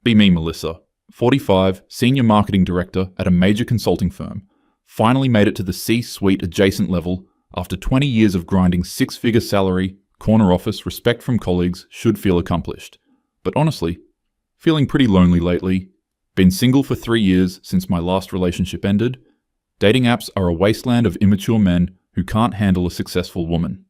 Be me, Melissa. 45, senior marketing director at a major consulting firm. Finally made it to the C-suite adjacent level after 20 years of grinding six-figure salary, corner office, respect from colleagues, should feel accomplished. But honestly, feeling pretty lonely lately. Been single for 3 years since my last relationship ended. Dating apps are a wasteland of immature men who can't handle a successful woman.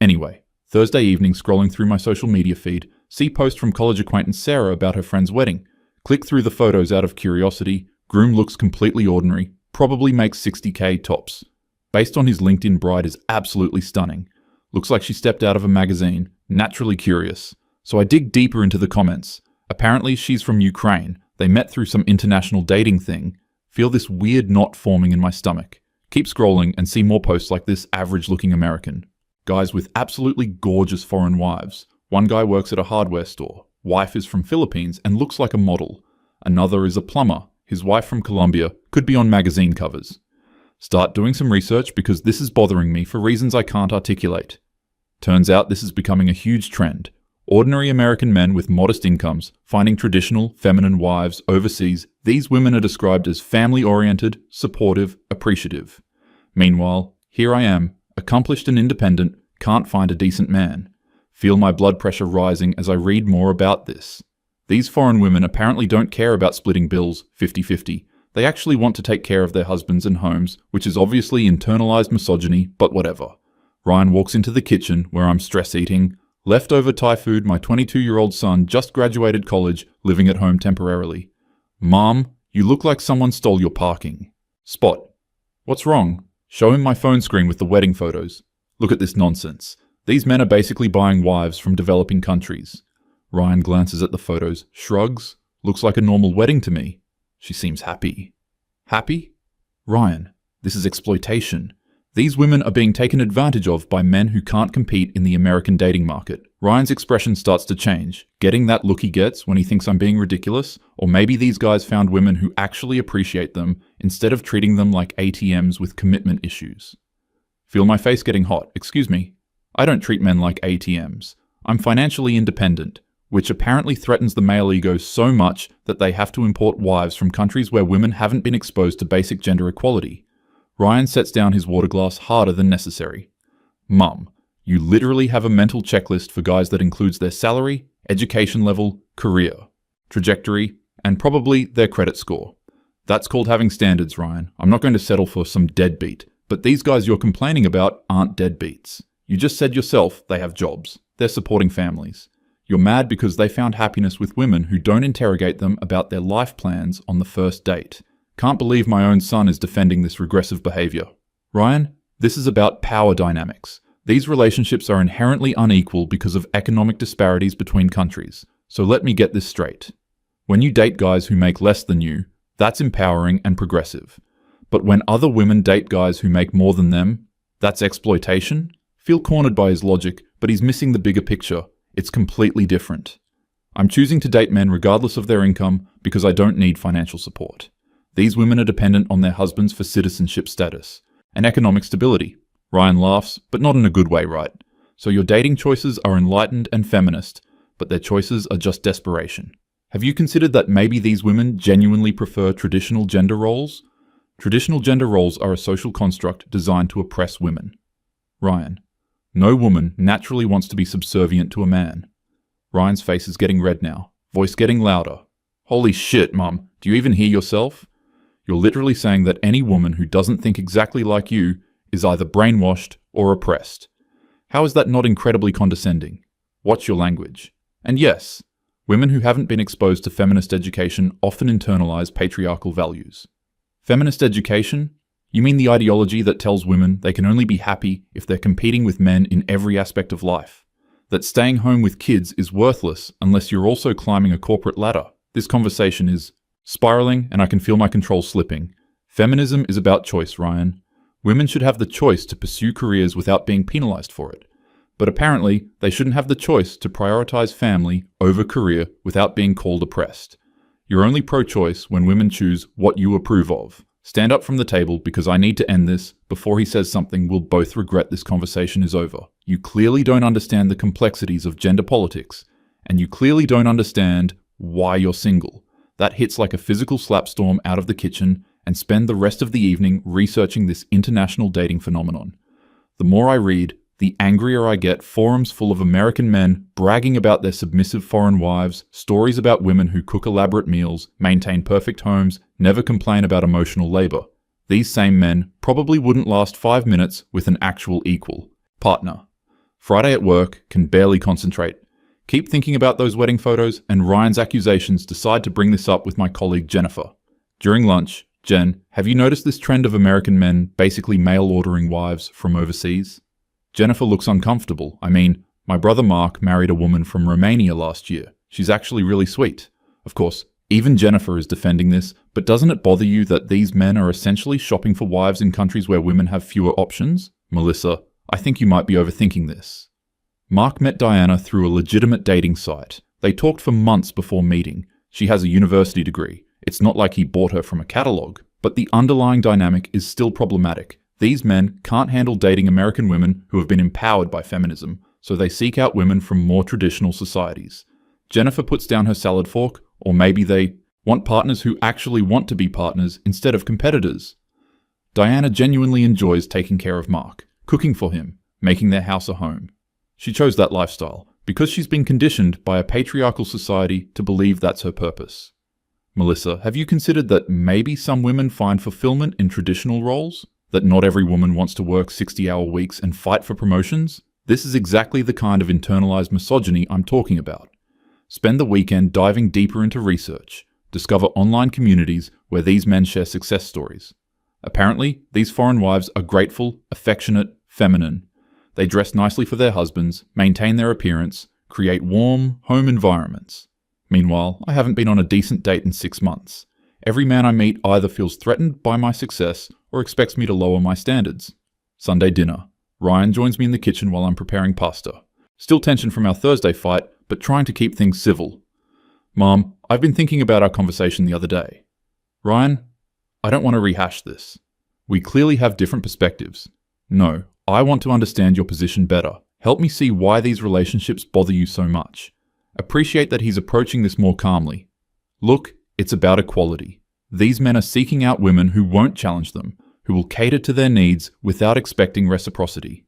Anyway, Thursday evening scrolling through my social media feed, see post from college acquaintance Sarah about her friend's wedding. Click through the photos out of curiosity. Groom looks completely ordinary, probably makes 60k tops. Based on his LinkedIn, bride is absolutely stunning. Looks like she stepped out of a magazine, naturally curious. So I dig deeper into the comments. Apparently she's from Ukraine. They met through some international dating thing. Feel this weird knot forming in my stomach. Keep scrolling and see more posts like this average-looking American. Guys with absolutely gorgeous foreign wives. One guy works at a hardware store. Wife is from Philippines and looks like a model. Another is a plumber. His wife from Colombia could be on magazine covers. Start doing some research because this is bothering me for reasons I can't articulate. Turns out this is becoming a huge trend. Ordinary American men with modest incomes finding traditional, feminine wives overseas. These women are described as family-oriented, supportive, appreciative. Meanwhile, here I am, accomplished and independent, can't find a decent man. Feel my blood pressure rising as I read more about this. These foreign women apparently don't care about splitting bills 50-50. They actually want to take care of their husbands and homes, which is obviously internalized misogyny, but whatever. Ryan walks into the kitchen where I'm stress eating. Leftover Thai food, my 22-year-old son just graduated college, living at home temporarily. Mom, you look like someone stole your parking. Spot. What's wrong? Show him my phone screen with the wedding photos. Look at this nonsense. These men are basically buying wives from developing countries. Ryan glances at the photos, shrugs. Looks like a normal wedding to me. She seems happy. Happy? Ryan, this is exploitation. These women are being taken advantage of by men who can't compete in the American dating market. Ryan's expression starts to change, getting that look he gets when he thinks I'm being ridiculous, or maybe these guys found women who actually appreciate them instead of treating them like ATMs with commitment issues. Feel my face getting hot, excuse me. I don't treat men like ATMs. I'm financially independent, which apparently threatens the male ego so much that they have to import wives from countries where women haven't been exposed to basic gender equality. Ryan sets down his water glass harder than necessary. Mum, you literally have a mental checklist for guys that includes their salary, education level, career, trajectory, and probably their credit score. That's called having standards, Ryan. I'm not going to settle for some deadbeat, but these guys you're complaining about aren't deadbeats. You just said yourself they have jobs. They're supporting families. You're mad because they found happiness with women who don't interrogate them about their life plans on the first date. Can't believe my own son is defending this regressive behavior. Ryan, this is about power dynamics. These relationships are inherently unequal because of economic disparities between countries. So let me get this straight. When you date guys who make less than you, that's empowering and progressive. But when other women date guys who make more than them, that's exploitation? Feel cornered by his logic, but he's missing the bigger picture. It's completely different. I'm choosing to date men regardless of their income because I don't need financial support. These women are dependent on their husbands for citizenship status and economic stability. Ryan laughs, but not in a good way, right? So your dating choices are enlightened and feminist, but their choices are just desperation. Have you considered that maybe these women genuinely prefer traditional gender roles? Traditional gender roles are a social construct designed to oppress women. Ryan, no woman naturally wants to be subservient to a man. Ryan's face is getting red now, voice getting louder. Holy shit, Mum, do you even hear yourself? You're literally saying that any woman who doesn't think exactly like you is either brainwashed or oppressed. How is that not incredibly condescending? Watch your language. And yes, women who haven't been exposed to feminist education often internalize patriarchal values. Feminist education? You mean the ideology that tells women they can only be happy if they're competing with men in every aspect of life? That staying home with kids is worthless unless you're also climbing a corporate ladder? This conversation is spiraling and I can feel my control slipping. Feminism is about choice, Ryan. Women should have the choice to pursue careers without being penalized for it. But apparently, they shouldn't have the choice to prioritize family over career without being called oppressed. You're only pro-choice when women choose what you approve of. Stand up from the table because I need to end this before he says something we'll both regret this conversation is over. You clearly don't understand the complexities of gender politics, and you clearly don't understand why you're single. That hits like a physical slapstorm out of the kitchen, and spend the rest of the evening researching this international dating phenomenon. The more I read, the angrier I get. Forums full of American men bragging about their submissive foreign wives, stories about women who cook elaborate meals, maintain perfect homes, never complain about emotional labor. These same men probably wouldn't last 5 minutes with an actual equal partner. Friday at work, can barely concentrate. Keep thinking about those wedding photos, and Ryan's accusations. Decide to bring this up with my colleague Jennifer. During lunch, Jen, have you noticed this trend of American men basically mail ordering wives from overseas? Jennifer looks uncomfortable. I mean, my brother Mark married a woman from Romania last year. She's actually really sweet. Of course, even Jennifer is defending this, but doesn't it bother you that these men are essentially shopping for wives in countries where women have fewer options? Melissa, I think you might be overthinking this. Mark met Diana through a legitimate dating site. They talked for months before meeting. She has a university degree. It's not like he bought her from a catalog, but the underlying dynamic is still problematic. These men can't handle dating American women who have been empowered by feminism, so they seek out women from more traditional societies. Jennifer puts down her salad fork, or maybe they want partners who actually want to be partners instead of competitors. Diana genuinely enjoys taking care of Mark, cooking for him, making their house a home. She chose that lifestyle because she's been conditioned by a patriarchal society to believe that's her purpose. Melissa, have you considered that maybe some women find fulfillment in traditional roles? That not every woman wants to work 60-hour weeks and fight for promotions? This is exactly the kind of internalized misogyny I'm talking about. Spend the weekend diving deeper into research. Discover online communities where these men share success stories. Apparently, these foreign wives are grateful, affectionate, feminine. They dress nicely for their husbands, maintain their appearance, create warm, home environments. Meanwhile, I haven't been on a decent date in 6 months. Every man I meet either feels threatened by my success or expects me to lower my standards. Sunday dinner. Ryan joins me in the kitchen while I'm preparing pasta. Still tension from our Thursday fight, but trying to keep things civil. Mom, I've been thinking about our conversation the other day. Ryan, I don't want to rehash this. We clearly have different perspectives. No, I want to understand your position better. Help me see why these relationships bother you so much. Appreciate that he's approaching this more calmly. Look, it's about equality. These men are seeking out women who won't challenge them, who will cater to their needs without expecting reciprocity.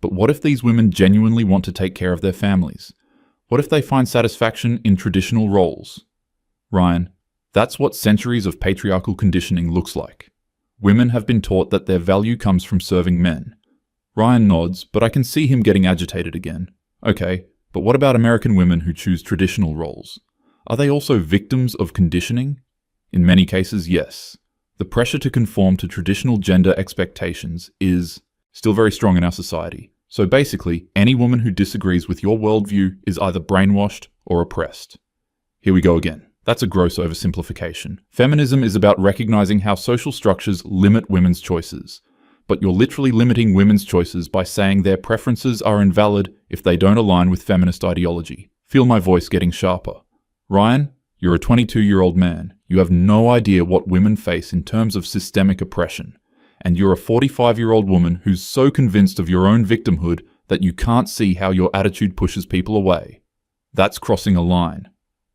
But what if these women genuinely want to take care of their families? What if they find satisfaction in traditional roles? Ryan, that's what centuries of patriarchal conditioning looks like. Women have been taught that their value comes from serving men. Ryan nods, but I can see him getting agitated again. Okay, but what about American women who choose traditional roles? Are they also victims of conditioning? In many cases, yes. The pressure to conform to traditional gender expectations is still very strong in our society. So basically, any woman who disagrees with your worldview is either brainwashed or oppressed. Here we go again. That's a gross oversimplification. Feminism is about recognizing how social structures limit women's choices. But you're literally limiting women's choices by saying their preferences are invalid if they don't align with feminist ideology. Feel my voice getting sharper. Ryan, you're a 22-year-old man. You have no idea what women face in terms of systemic oppression. And you're a 45-year-old woman who's so convinced of your own victimhood that you can't see how your attitude pushes people away. That's crossing a line.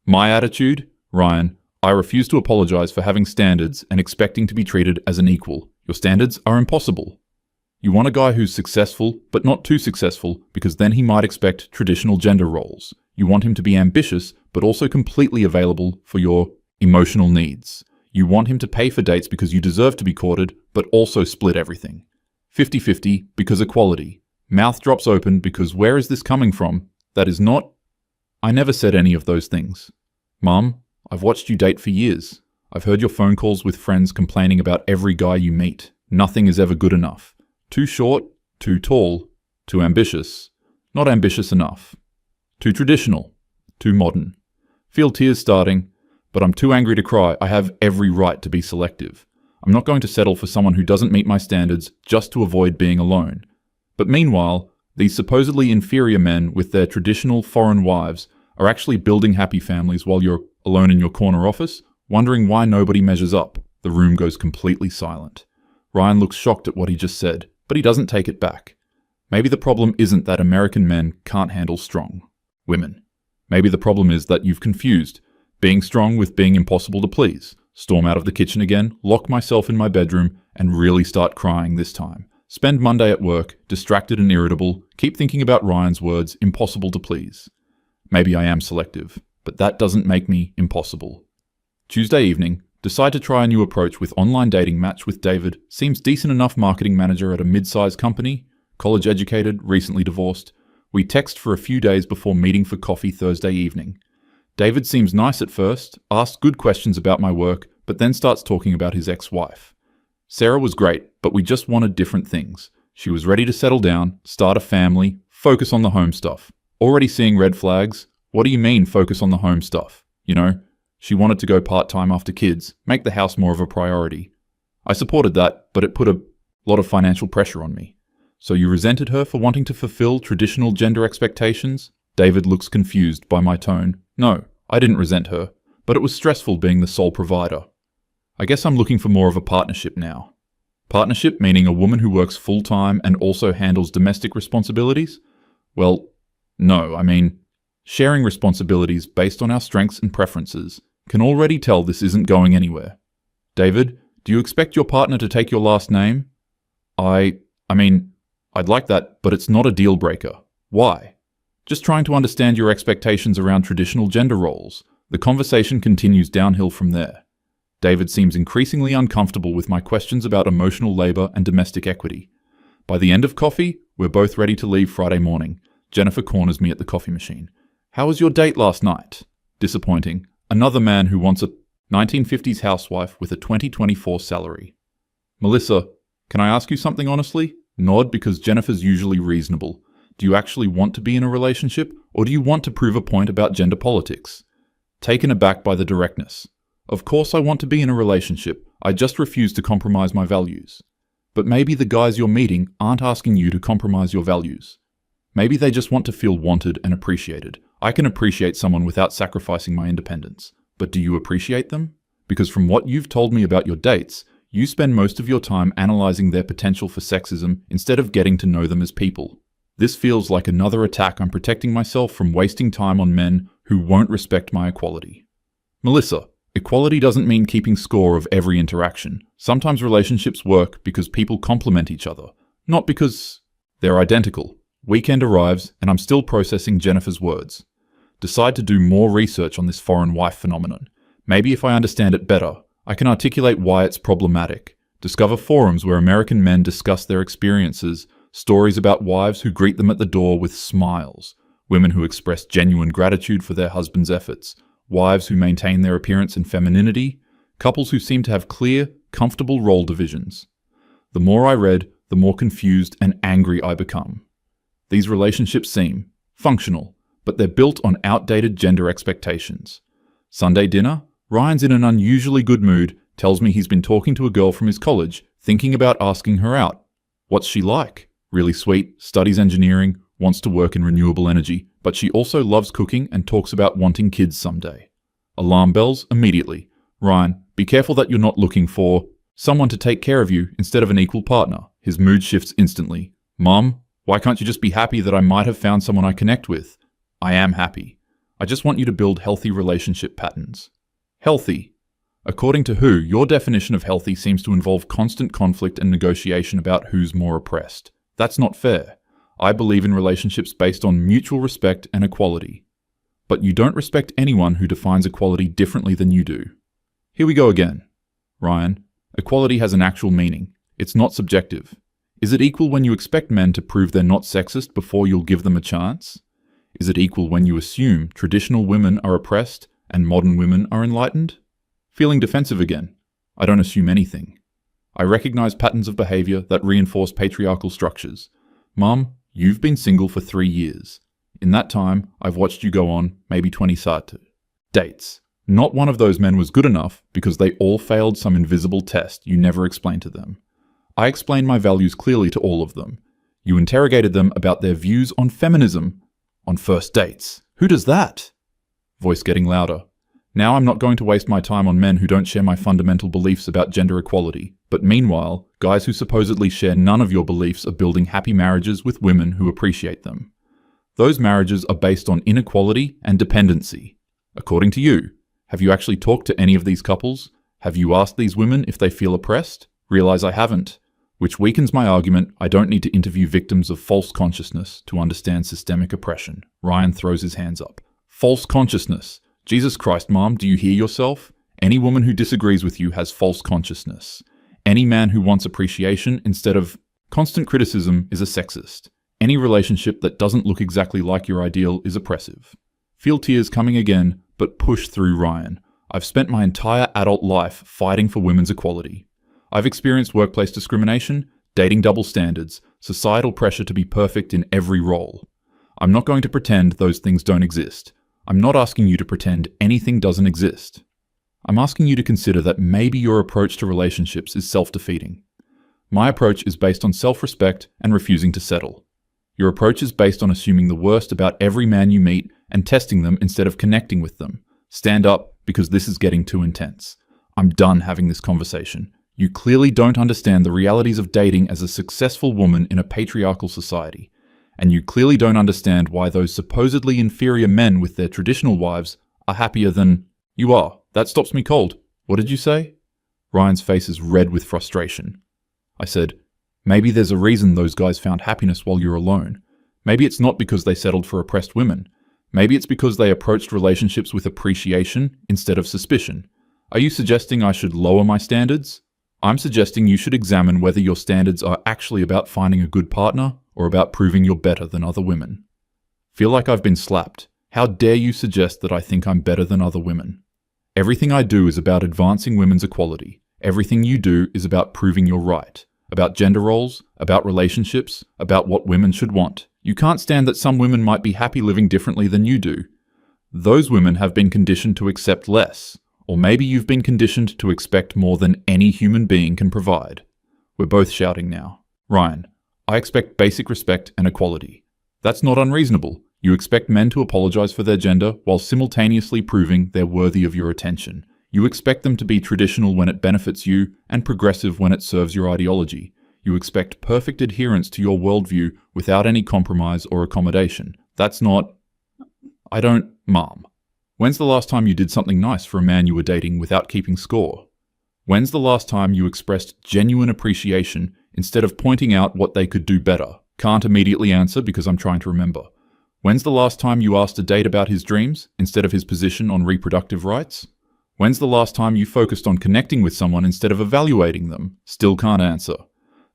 My attitude? Ryan, I refuse to apologize for having standards and expecting to be treated as an equal. Your standards are impossible. You want a guy who's successful, but not too successful, because then he might expect traditional gender roles. You want him to be ambitious, but also completely available for your emotional needs. You want him to pay for dates because you deserve to be courted, but also split everything. 50-50 because equality. Mouth drops open because where is this coming from? That is not... I never said any of those things. Mom, I've watched you date for years. I've heard your phone calls with friends complaining about every guy you meet. Nothing is ever good enough. Too short, too tall, too ambitious, not ambitious enough. Too traditional, too modern. Feel tears starting, but I'm too angry to cry. I have every right to be selective. I'm not going to settle for someone who doesn't meet my standards just to avoid being alone. But meanwhile, these supposedly inferior men with their traditional foreign wives are actually building happy families while you're alone in your corner office, wondering why nobody measures up. The room goes completely silent. Ryan looks shocked at what he just said, but he doesn't take it back. Maybe the problem isn't that American men can't handle strong women. Maybe the problem is that you've confused Being strong with being impossible to please. Storm out of the kitchen again, lock myself in my bedroom, and really start crying this time. Spend Monday at work, distracted and irritable, keep thinking about Ryan's words, impossible to please. Maybe I am selective, but that doesn't make me impossible. Tuesday evening, decide to try a new approach with online dating match with David, seems decent enough marketing manager at a mid-sized company, college educated, recently divorced. We text for a few days before meeting for coffee Thursday evening. David seems nice at first, asks good questions about my work, but then starts talking about his ex-wife. Sarah was great, but we just wanted different things. She was ready to settle down, start a family, focus on the home stuff. Already seeing red flags? What do you mean focus on the home stuff? You know, she wanted to go part-time after kids, make the house more of a priority. I supported that, but it put a lot of financial pressure on me. So you resented her for wanting to fulfill traditional gender expectations? David looks confused by my tone. No, I didn't resent her, but it was stressful being the sole provider. I guess I'm looking for more of a partnership now. Partnership meaning a woman who works full-time and also handles domestic responsibilities? Well, no, I mean, sharing responsibilities based on our strengths and preferences. Can already tell this isn't going anywhere. David, do you expect your partner to take your last name? I mean, I'd like that, but it's not a deal breaker. Why? Just trying to understand your expectations around traditional gender roles. The conversation continues downhill from there. David seems increasingly uncomfortable with my questions about emotional labor and domestic equity. By the end of coffee, we're both ready to leave Friday morning. Jennifer corners me at the coffee machine. How was your date last night? Disappointing. Another man who wants a 1950s housewife with a 2024 salary. Melissa, can I ask you something honestly? Nod because Jennifer's usually reasonable. Do you actually want to be in a relationship, or do you want to prove a point about gender politics? Taken aback by the directness. Of course I want to be in a relationship, I just refuse to compromise my values. But maybe the guys you're meeting aren't asking you to compromise your values. Maybe they just want to feel wanted and appreciated. I can appreciate someone without sacrificing my independence. But do you appreciate them? Because from what you've told me about your dates, you spend most of your time analyzing their potential for sexism instead of getting to know them as people. This feels like another attack on protecting myself from wasting time on men who won't respect my equality. Melissa, equality doesn't mean keeping score of every interaction. Sometimes relationships work because people complement each other, not because they're identical. Weekend arrives, and I'm still processing Jennifer's words. Decide to do more research on this foreign wife phenomenon. Maybe if I understand it better, I can articulate why it's problematic. Discover forums where American men discuss their experiences, stories about wives who greet them at the door with smiles, women who express genuine gratitude for their husband's efforts, wives who maintain their appearance and femininity, couples who seem to have clear, comfortable role divisions. The more I read, the more confused and angry I become. These relationships seem functional, but they're built on outdated gender expectations. Sunday dinner, Ryan's in an unusually good mood, tells me he's been talking to a girl from his college, thinking about asking her out. What's she like? Really sweet, studies engineering, wants to work in renewable energy, but she also loves cooking and talks about wanting kids someday. Alarm bells immediately. Ryan, be careful that you're not looking for someone to take care of you instead of an equal partner. His mood shifts instantly. Mom, why can't you just be happy that I might have found someone I connect with? I am happy. I just want you to build healthy relationship patterns. Healthy. According to who, your definition of healthy seems to involve constant conflict and negotiation about who's more oppressed. That's not fair. I believe in relationships based on mutual respect and equality. But you don't respect anyone who defines equality differently than you do. Here we go again. Ryan, equality has an actual meaning. It's not subjective. Is it equal when you expect men to prove they're not sexist before you'll give them a chance? Is it equal when you assume traditional women are oppressed and modern women are enlightened? Feeling defensive again. I don't assume anything. I recognize patterns of behavior that reinforce patriarchal structures. Mom, you've been single for 3 years. In that time, I've watched you go on maybe 20 dates. Not one of those men was good enough because they all failed some invisible test you never explained to them. I explained my values clearly to all of them. You interrogated them about their views on feminism. On first dates. Who does that? Voice getting louder. Now I'm not going to waste my time on men who don't share my fundamental beliefs about gender equality. But meanwhile, guys who supposedly share none of your beliefs are building happy marriages with women who appreciate them. Those marriages are based on inequality and dependency. According to you, Have you actually talked to any of these couples? Have you asked these women if they feel oppressed? Realize I haven't. Which weakens my argument I don't need to interview victims of false consciousness to understand systemic oppression. Ryan throws his hands up. False consciousness. Jesus Christ, Mom, do you hear yourself? Any woman who disagrees with you has false consciousness. Any man who wants appreciation instead of constant criticism is a sexist. Any relationship that doesn't look exactly like your ideal is oppressive. Feel tears coming again, but push through, Ryan. I've spent my entire adult life fighting for women's equality. I've experienced workplace discrimination, dating double standards, societal pressure to be perfect in every role. I'm not going to pretend those things don't exist. I'm not asking you to pretend anything doesn't exist. I'm asking you to consider that maybe your approach to relationships is self-defeating. My approach is based on self-respect and refusing to settle. Your approach is based on assuming the worst about every man you meet and testing them instead of connecting with them. Stand up, because this is getting too intense. I'm done having this conversation. You clearly don't understand the realities of dating as a successful woman in a patriarchal society. And you clearly don't understand why those supposedly inferior men with their traditional wives are happier than you are. That stops me cold. What did you say? Ryan's face is red with frustration. I said, maybe there's a reason those guys found happiness while you're alone. Maybe it's not because they settled for oppressed women. Maybe it's because they approached relationships with appreciation instead of suspicion. Are you suggesting I should lower my standards? I'm suggesting you should examine whether your standards are actually about finding a good partner or about proving you're better than other women. Feel like I've been slapped. How dare you suggest that I think I'm better than other women? Everything I do is about advancing women's equality. Everything you do is about proving you're right. About gender roles, about relationships, about what women should want. You can't stand that some women might be happy living differently than you do. Those women have been conditioned to accept less. Or maybe you've been conditioned to expect more than any human being can provide. We're both shouting now. Ryan, I expect basic respect and equality. That's not unreasonable. You expect men to apologize for their gender while simultaneously proving they're worthy of your attention. You expect them to be traditional when it benefits you and progressive when it serves your ideology. You expect perfect adherence to your worldview without any compromise or accommodation. That's not... Mom. When's the last time you did something nice for a man you were dating without keeping score? When's the last time you expressed genuine appreciation instead of pointing out what they could do better? Can't immediately answer because I'm trying to remember. When's the last time you asked a date about his dreams instead of his position on reproductive rights? When's the last time you focused on connecting with someone instead of evaluating them? Still can't answer.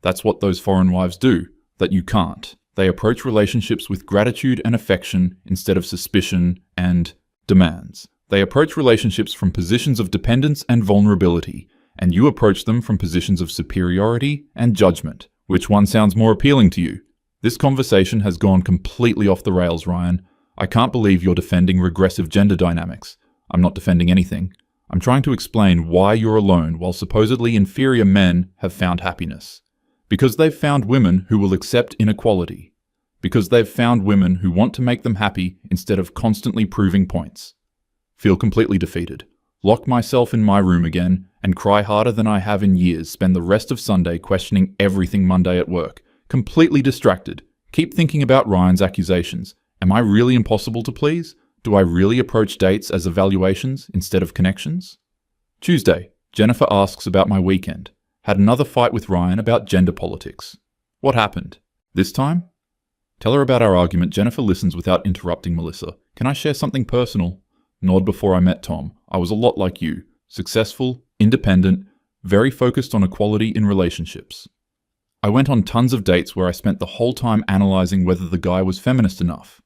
That's what those foreign wives do, that you can't. They approach relationships with gratitude and affection instead of suspicion and demands. They approach relationships from positions of dependence and vulnerability, and you approach them from positions of superiority and judgment. Which one sounds more appealing to you? This conversation has gone completely off the rails, Ryan. I can't believe you're defending regressive gender dynamics. I'm not defending anything. I'm trying to explain why you're alone while supposedly inferior men have found happiness. Because they've found women who will accept inequality. Because they've found women who want to make them happy instead of constantly proving points. Feel completely defeated. Lock myself in my room again and cry harder than I have in years. Spend the rest of Sunday questioning everything Monday at work. Completely distracted. Keep thinking about Ryan's accusations. Am I really impossible to please? Do I really approach dates as evaluations instead of connections? Tuesday, Jennifer asks about my weekend. Had another fight with Ryan about gender politics. What happened? This time? Tell her about our argument. Jennifer listens without interrupting Melissa. Can I share something personal? Nod before I met Tom. I was a lot like you. Successful, independent, very focused on equality in relationships. I went on tons of dates where I spent the whole time analyzing whether the guy was feminist enough.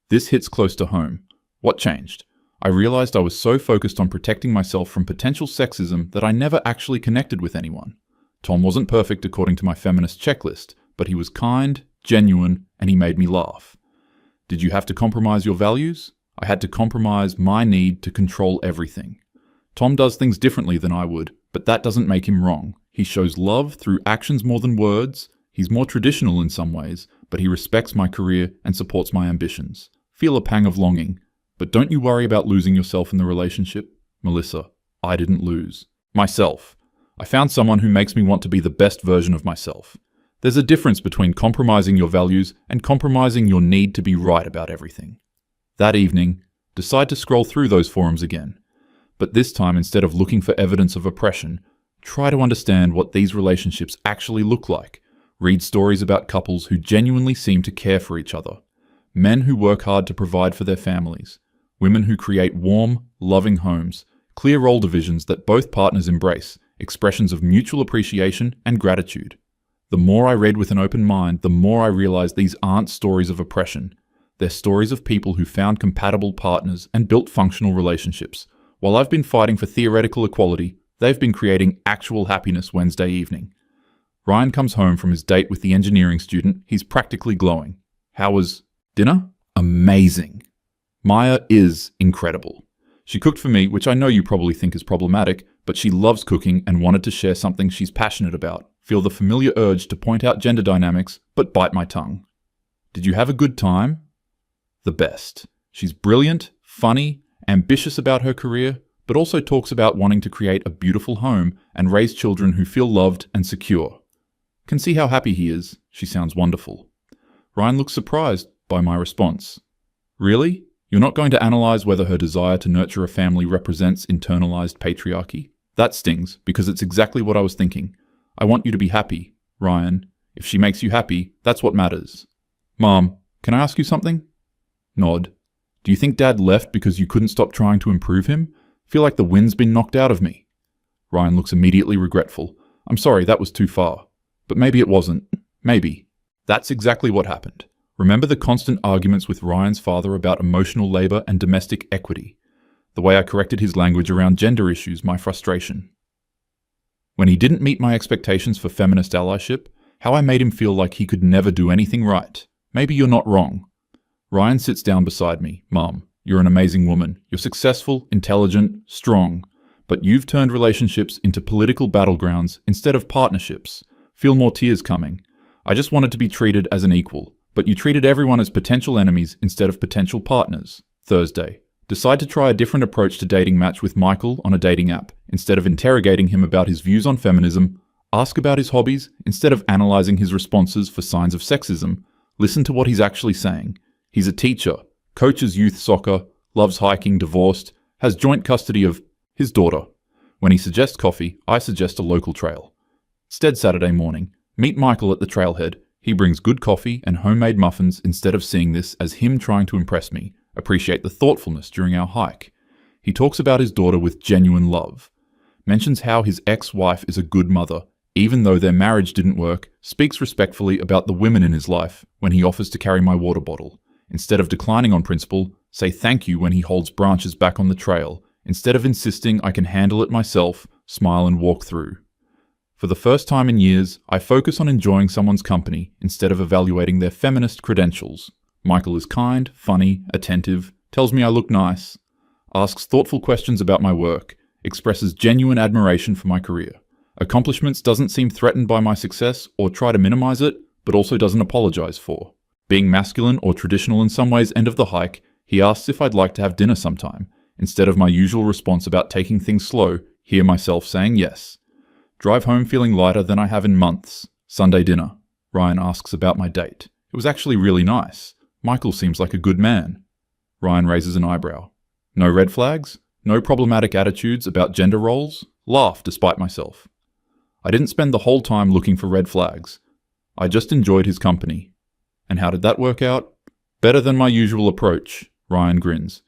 This hits close to home. What changed? I realized I was so focused on protecting myself from potential sexism that I never actually connected with anyone. Tom wasn't perfect according to my feminist checklist, but he was kind, genuine, and he made me laugh. Did you have to compromise your values? I had to compromise my need to control everything. Tom does things differently than I would, but that doesn't make him wrong. He shows love through actions more than words. He's more traditional in some ways, but he respects my career and supports my ambitions. Feel a pang of longing, but don't you worry about losing yourself in the relationship? Melissa, I didn't lose. Myself. I found someone who makes me want to be the best version of myself. There's a difference between compromising your values and compromising your need to be right about everything. That evening, decide to scroll through those forums again. But this time, instead of looking for evidence of oppression, try to understand what these relationships actually look like. Read stories about couples who genuinely seem to care for each other. Men who work hard to provide for their families. Women who create warm, loving homes. Clear role divisions that both partners embrace. Expressions of mutual appreciation and gratitude. The more I read with an open mind, the more I realized these aren't stories of oppression. They're stories of people who found compatible partners and built functional relationships. While I've been fighting for theoretical equality, they've been creating actual happiness Wednesday evening. Ryan comes home from his date with the engineering student. He's practically glowing. How was dinner? Amazing. Maya is incredible. She cooked for me, which I know you probably think is problematic, but she loves cooking and wanted to share something she's passionate about. Feel the familiar urge to point out gender dynamics, but bite my tongue. Did you have a good time? The best. She's brilliant, funny, ambitious about her career, but also talks about wanting to create a beautiful home and raise children who feel loved and secure. Can see how happy he is. She sounds wonderful. Ryan looks surprised by my response. Really? You're not going to analyze whether her desire to nurture a family represents internalized patriarchy? That stings, because it's exactly what I was thinking. I want you to be happy, Ryan. If she makes you happy, that's what matters. Mom, can I ask you something? Nod. Do you think Dad left because you couldn't stop trying to improve him? Feel like the wind's been knocked out of me. Ryan looks immediately regretful. I'm sorry, that was too far. But maybe it wasn't. Maybe. That's exactly what happened. Remember the constant arguments with Ryan's father about emotional labor and domestic equity. The way I corrected his language around gender issues, my frustration. When he didn't meet my expectations for feminist allyship, how I made him feel like he could never do anything right. Maybe you're not wrong. Ryan sits down beside me. Mom, you're an amazing woman. You're successful, intelligent, strong. But you've turned relationships into political battlegrounds instead of partnerships. Feel more tears coming. I just wanted to be treated as an equal, but you treated everyone as potential enemies instead of potential partners. Thursday. Decide to try a different approach to dating match with Michael on a dating app. Instead of interrogating him about his views on feminism, ask about his hobbies. Instead of analyzing his responses for signs of sexism, listen to what he's actually saying. He's a teacher, coaches youth soccer, loves hiking, divorced, has joint custody of his daughter. When he suggests coffee, I suggest a local trail. Instead, Saturday morning, meet Michael at the trailhead. He brings good coffee and homemade muffins instead of seeing this as him trying to impress me. Appreciate the thoughtfulness during our hike. He talks about his daughter with genuine love. Mentions how his ex-wife is a good mother, even though their marriage didn't work, speaks respectfully about the women in his life when he offers to carry my water bottle. Instead of declining on principle, say thank you when he holds branches back on the trail. Instead of insisting I can handle it myself, smile and walk through. For the first time in years, I focus on enjoying someone's company instead of evaluating their feminist credentials. Michael is kind, funny, attentive, tells me I look nice, asks thoughtful questions about my work, expresses genuine admiration for my career. Accomplishments doesn't seem threatened by my success or try to minimize it, but also doesn't apologize for. Being masculine or traditional in some ways end of the hike, he asks if I'd like to have dinner sometime. Instead of my usual response about taking things slow, hear myself saying yes. Drive home feeling lighter than I have in months. Sunday dinner. Ryan asks about my date. It was actually really nice. Michael seems like a good man. Ryan raises an eyebrow. No red flags? No problematic attitudes about gender roles? Laugh despite myself. I didn't spend the whole time looking for red flags. I just enjoyed his company. And how did that work out? Better than my usual approach. Ryan grins.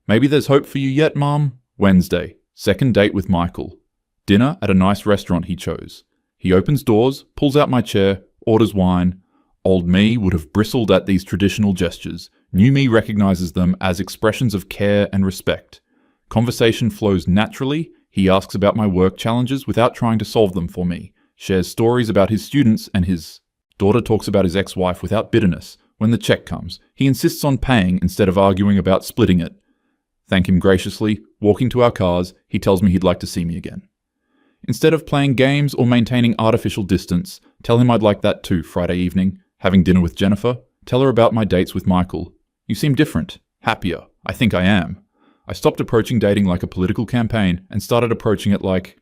Maybe there's hope for you yet, Mom? Wednesday. Second date with Michael. Dinner at a nice restaurant he chose. He opens doors, pulls out my chair, orders wine. Old me would have bristled at these traditional gestures. New me recognizes them as expressions of care and respect. Conversation flows naturally. He asks about my work challenges without trying to solve them for me. Shares stories about his students and his daughter talks about his ex-wife without bitterness. When the check comes, he insists on paying instead of arguing about splitting it. Thank him graciously. Walking to our cars, he tells me he'd like to see me again. Instead of playing games or maintaining artificial distance, tell him I'd like that too Friday evening. Having dinner with Jennifer, tell her about my dates with Michael. You seem different, happier. I think I am. I stopped approaching dating like a political campaign and started approaching it like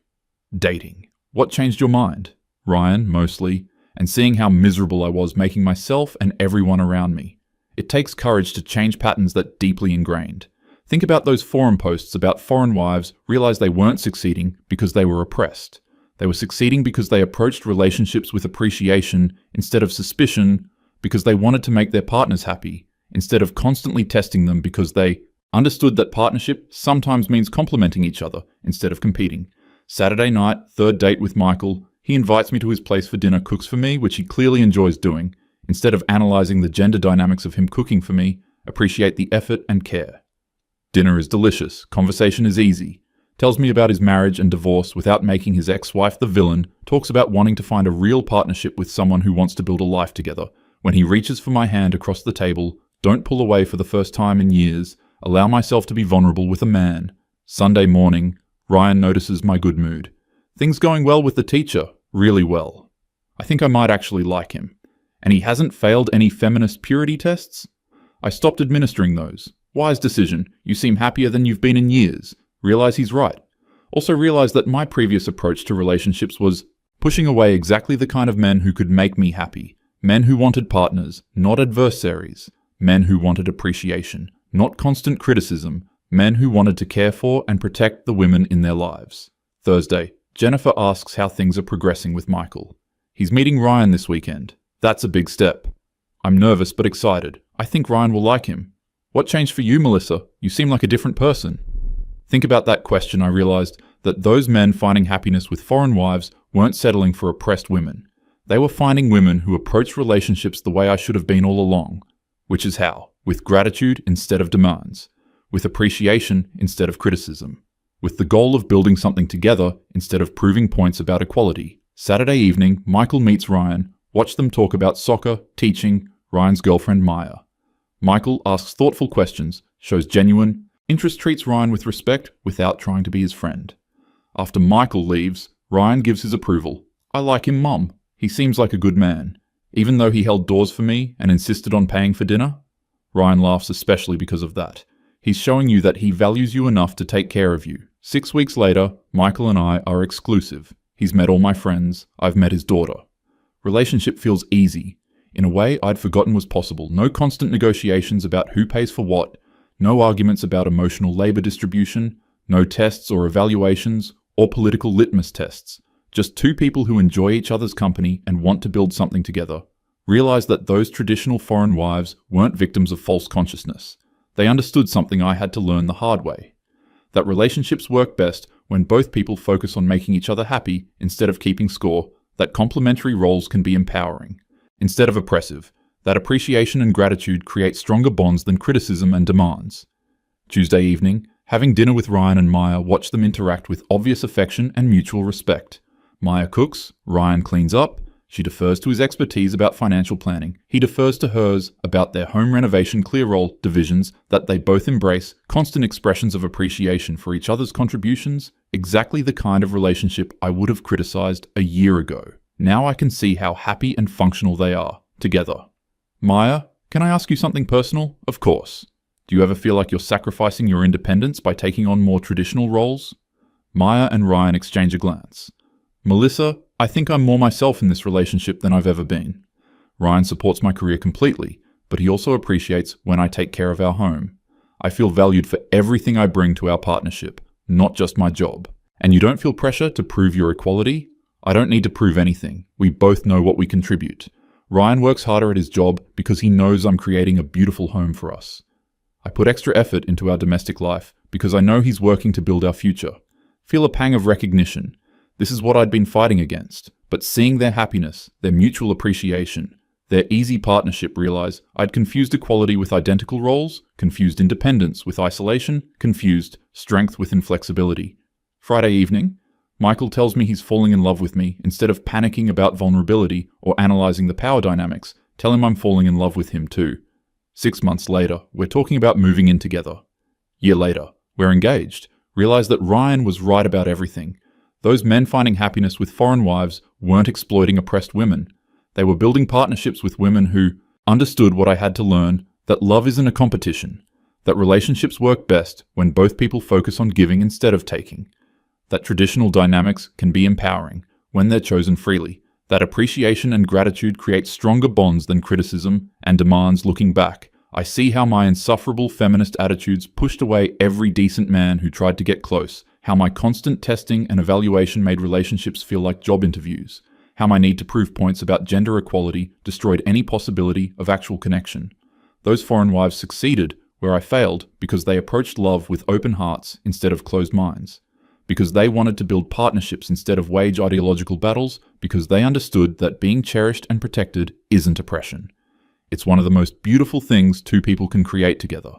dating. What changed your mind? Ryan, mostly, and seeing how miserable I was making myself and everyone around me. It takes courage to change patterns that deeply ingrained. Think about those forum posts about foreign wives realize they weren't succeeding because they were oppressed. They were succeeding because they approached relationships with appreciation instead of suspicion, because they wanted to make their partners happy, instead of constantly testing them because they understood that partnership sometimes means complementing each other instead of competing. Saturday night, third date with Michael, he invites me to his place for dinner, cooks for me, which he clearly enjoys doing. Instead of analyzing the gender dynamics of him cooking for me, appreciate the effort and care. Dinner is delicious, conversation is easy. Tells me about his marriage and divorce without making his ex-wife the villain, talks about wanting to find a real partnership with someone who wants to build a life together. When he reaches for my hand across the table, don't pull away for the first time in years, allow myself to be vulnerable with a man. Sunday morning, Ryan notices my good mood. Things going well with the teacher, really well. I think I might actually like him. And he hasn't failed any feminist purity tests? I stopped administering those. Wise decision. You seem happier than you've been in years. Realize he's right. Also realize that my previous approach to relationships was pushing away exactly the kind of men who could make me happy. Men who wanted partners, not adversaries. Men who wanted appreciation, not constant criticism. Men who wanted to care for and protect the women in their lives. Thursday, Jennifer asks how things are progressing with Michael. He's meeting Ryan this weekend. That's a big step. I'm nervous but excited. I think Ryan will like him. What changed for you, Melissa? You seem like a different person. Think about that question. I realized that those men finding happiness with foreign wives weren't settling for oppressed women. They were finding women who approached relationships the way I should have been all along. Which is how? With gratitude instead of demands. With appreciation instead of criticism. With the goal of building something together instead of proving points about equality. Saturday evening, Michael meets Ryan. Watch them talk about soccer, teaching, Ryan's girlfriend Maya. Michael asks thoughtful questions, shows genuine interest, treats Ryan with respect without trying to be his friend. After Michael leaves, Ryan gives his approval. I like him, Mom. He seems like a good man. Even though he held doors for me and insisted on paying for dinner? Ryan laughs especially because of that. He's showing you that he values you enough to take care of you. 6 weeks later, Michael and I are exclusive. He's met all my friends. I've met his daughter. Relationship feels easy. In a way I'd forgotten was possible. No constant negotiations about who pays for what. No arguments about emotional labor distribution. No tests or evaluations or political litmus tests. Just two people who enjoy each other's company and want to build something together. Realize that those traditional foreign wives weren't victims of false consciousness. They understood something I had to learn the hard way. That relationships work best when both people focus on making each other happy instead of keeping score. That complementary roles can be empowering instead of oppressive. That appreciation and gratitude create stronger bonds than criticism and demands. Tuesday evening, having dinner with Ryan and Maya, watch them interact with obvious affection and mutual respect. Maya cooks, Ryan cleans up, she defers to his expertise about financial planning, he defers to hers about their home renovation clear role divisions that they both embrace, constant expressions of appreciation for each other's contributions, exactly the kind of relationship I would have criticized a year ago. Now I can see how happy and functional they are, together. Maya, can I ask you something personal? Of course. Do you ever feel like you're sacrificing your independence by taking on more traditional roles? Maya and Ryan exchange a glance. Melissa, I think I'm more myself in this relationship than I've ever been. Ryan supports my career completely, but he also appreciates when I take care of our home. I feel valued for everything I bring to our partnership, not just my job. And you don't feel pressure to prove your equality? I don't need to prove anything. We both know what we contribute. Ryan works harder at his job because he knows I'm creating a beautiful home for us. I put extra effort into our domestic life because I know he's working to build our future. Feel a pang of recognition. This is what I'd been fighting against. But seeing their happiness, their mutual appreciation, their easy partnership, realize I'd confused equality with identical roles, confused independence with isolation, confused strength with inflexibility. Friday evening, Michael tells me he's falling in love with me. Instead of panicking about vulnerability or analyzing the power dynamics, tell him I'm falling in love with him too. 6 months later, we're talking about moving in together. Year later, we're engaged. Realize that Ryan was right about everything. Those men finding happiness with foreign wives weren't exploiting oppressed women. They were building partnerships with women who understood what I had to learn, that love isn't a competition, that relationships work best when both people focus on giving instead of taking, that traditional dynamics can be empowering when they're chosen freely, that appreciation and gratitude create stronger bonds than criticism and demands. Looking back, I see how my insufferable feminist attitudes pushed away every decent man who tried to get close, how my constant testing and evaluation made relationships feel like job interviews, how my need to prove points about gender equality destroyed any possibility of actual connection. Those foreign wives succeeded where I failed because they approached love with open hearts instead of closed minds, because they wanted to build partnerships instead of wage ideological battles, because they understood that being cherished and protected isn't oppression. It's one of the most beautiful things two people can create together.